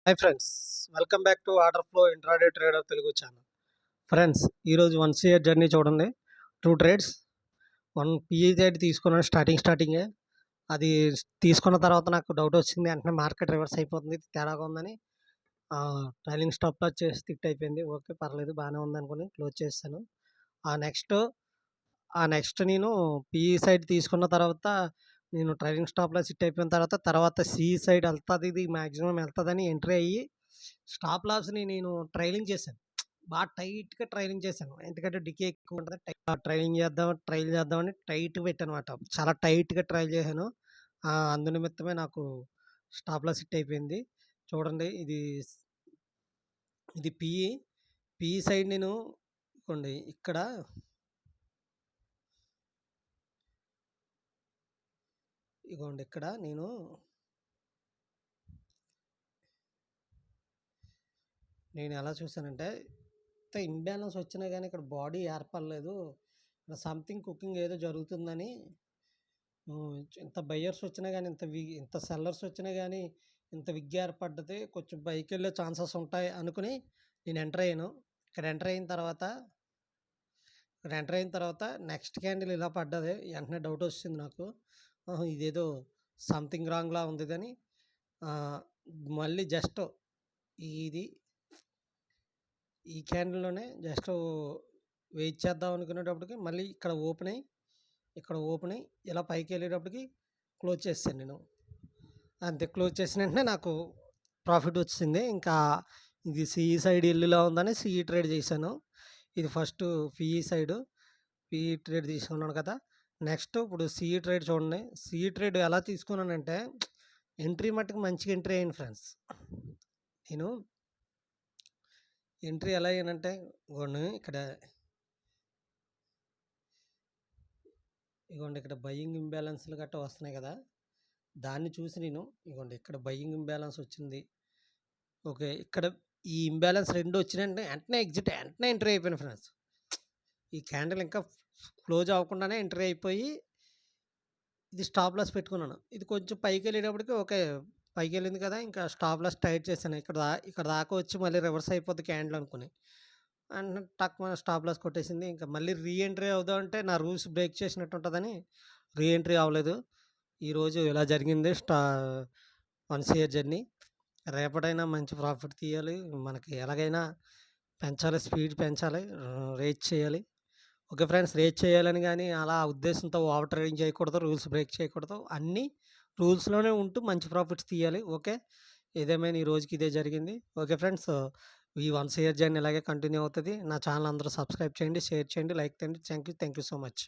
Hi friends, welcome back to order flow intraday trader Telugu channel. Friends, ఈరోజు 1 CR journey చూడండి. 2 trades. 1 PE తీసుకున్నాను స్టార్టింగే. అది తీసుకున్న తర్వాత నాకు డౌట్ వచ్చింది. వెంటనే మార్కెట్ రివర్స్ అయిపోతుంది, తేడాగా ఉందని ట్రైలింగ్ స్టాప్ లాస్ చేసి టిక్ అయిపోయింది. ఓకే, పర్లేదు, బాగానే ఉందనుకుని క్లోజ్ చేశాను. ఆ నెక్స్ట్ ఆ నెక్స్ట్ నేను పిఈ సైడ్ తీసుకున్న తర్వాత నేను ట్రైలింగ్ స్టాప్ లాస్ హిట్ అయిపోయిన తర్వాత సిఈ సైడ్ వెళ్తుంది, ఇది మ్యాక్సిమం వెళ్తుందని ఎంట్రీ అయ్యి స్టాప్ లాస్ని నేను ట్రైలింగ్ చేశాను. బాగా టైట్గా ట్రైలింగ్ చేశాను, ఎందుకంటే డికే ఎక్కువ ఉంటుంది. ట్రైల్ చేద్దామని టైట్ పెట్టాను అనమాట. చాలా టైట్గా ట్రైల్ చేశాను. అందు నిమిత్తమే నాకు స్టాప్ లాస్ హిట్ అయిపోయింది. చూడండి, ఇది పిఈ సైడ్ నేను ఇదిగోండి ఇక్కడ నేను ఎలా చూసానంటే, ఇంత ఇంబ్యాలెన్స్ వచ్చినా కానీ ఇక్కడ బాడీ ఏర్పడలేదు, ఇక్కడ సంథింగ్ కుకింగ్ ఏదో జరుగుతుందని. ఇంత బయ్యర్స్ వచ్చినా కానీ, ఇంత సెల్లర్స్ వచ్చినా కానీ ఇంత విగ్ ఏర్పడ్డది, కొంచెం పైకి వెళ్ళే ఛాన్సెస్ ఉంటాయి అనుకుని నేను ఎంటర్ అయ్యాను. ఇక్కడ ఎంటర్ అయిన తర్వాత నెక్స్ట్ క్యాండిల్ ఇలా పడ్డది. వెంటనే డౌట్ వచ్చింది నాకు, ఇదేదో సంథింగ్ రాంగ్లా ఉంది అని. మళ్ళీ జస్ట్ ఈ క్యాండిల్లోనే జస్ట్ వెయిట్ చేద్దాం అనుకునేటప్పటికి మళ్ళీ ఇక్కడ ఓపెన్ అయ్యి ఇలా పైకి వెళ్ళేటప్పటికి క్లోజ్ చేశాను నేను. అంతే, క్లోజ్ చేసిన వెంటనే నాకు ప్రాఫిట్ వచ్చింది. ఇంకా ఇది సిఈ సైడ్ ఇల్లులా ఉందని సిఈ ట్రేడ్ చేశాను. ఇది ఫస్ట్ పిఈ ట్రేడ్ తీసుకున్నాను కదా. నెక్స్ట్ ఇప్పుడు సిఈ ట్రేడ్ చూడండి. సిఈ ట్రేడ్ ఎలా తీసుకున్నానంటే, ఎంట్రీ మట్టుకు మంచిగా ఎంట్రీ అయ్యాను ఫ్రెండ్స్. నేను ఎంట్రీ ఎలా అయ్యానంటే, ఇక్కడ బయ్యింగ్ ఇంబ్యాలెన్స్లు గట్రా వస్తున్నాయి కదా, దాన్ని చూసి నేను ఇక్కడ బయ్యింగ్ ఇంబ్యాలెన్స్ వచ్చింది. ఓకే, ఇక్కడ ఈ ఇంబ్యాలెన్స్ 2 వచ్చినాయంటే వెంటనే ఎంట్రీ అయిపోయాను ఫ్రెండ్స్. ఈ క్యాండిల్ ఇంకా క్లోజ్ అవ్వకుండానే ఎంట్రీ అయిపోయి ఇది స్టాప్ లాస్ పెట్టుకున్నాను. ఇది కొంచెం పైకి వెళ్ళేటప్పటికి ఓకే, పైకి వెళ్ళింది కదా, ఇంకా స్టాప్ లాస్ టైట్ చేశాను. ఇక్కడ దాకా వచ్చి మళ్ళీ రివర్స్ అయిపోద్ది క్యాండిల్ అనుకుని, అండ్ టక్ మన స్టాప్ లాస్ కొట్టేసింది. ఇంకా మళ్ళీ రీఎంట్రీ అవుదాం అంటే నా రూల్స్ బ్రేక్ చేసినట్టు ఉంటుందని రీఎంట్రీ అవ్వలేదు. ఈరోజు ఇలా జరిగింది 1 CR జర్నీ. రేపటైనా మంచి ప్రాఫిట్ తీయాలి, మనకి ఎలాగైనా పెంచాలి, స్పీడ్ పెంచాలి, రేట్ చేయాలి. ఓకే ఫ్రెండ్స్, రేట్ చేయాలని కానీ అలా ఉద్దేశంతో ఓవర్ ట్రేడింగ్ చేయకూడదు, రూల్స్ బ్రేక్ చేయకూడదు, అన్నీ రూల్స్లోనే ఉంటూ మంచి ప్రాఫిట్స్ తీయాలి. ఓకే, ఏదేమైనా ఈ రోజుకి ఇదే జరిగింది. ఓకే ఫ్రెండ్స్, ఈ 1 CR జర్నీ ఇలాగే కంటిన్యూ అవుతుంది. నా ఛానల్ అందరూ సబ్స్క్రైబ్ చేయండి, షేర్ చేయండి, లైక్ చేయండి. Thank you so much.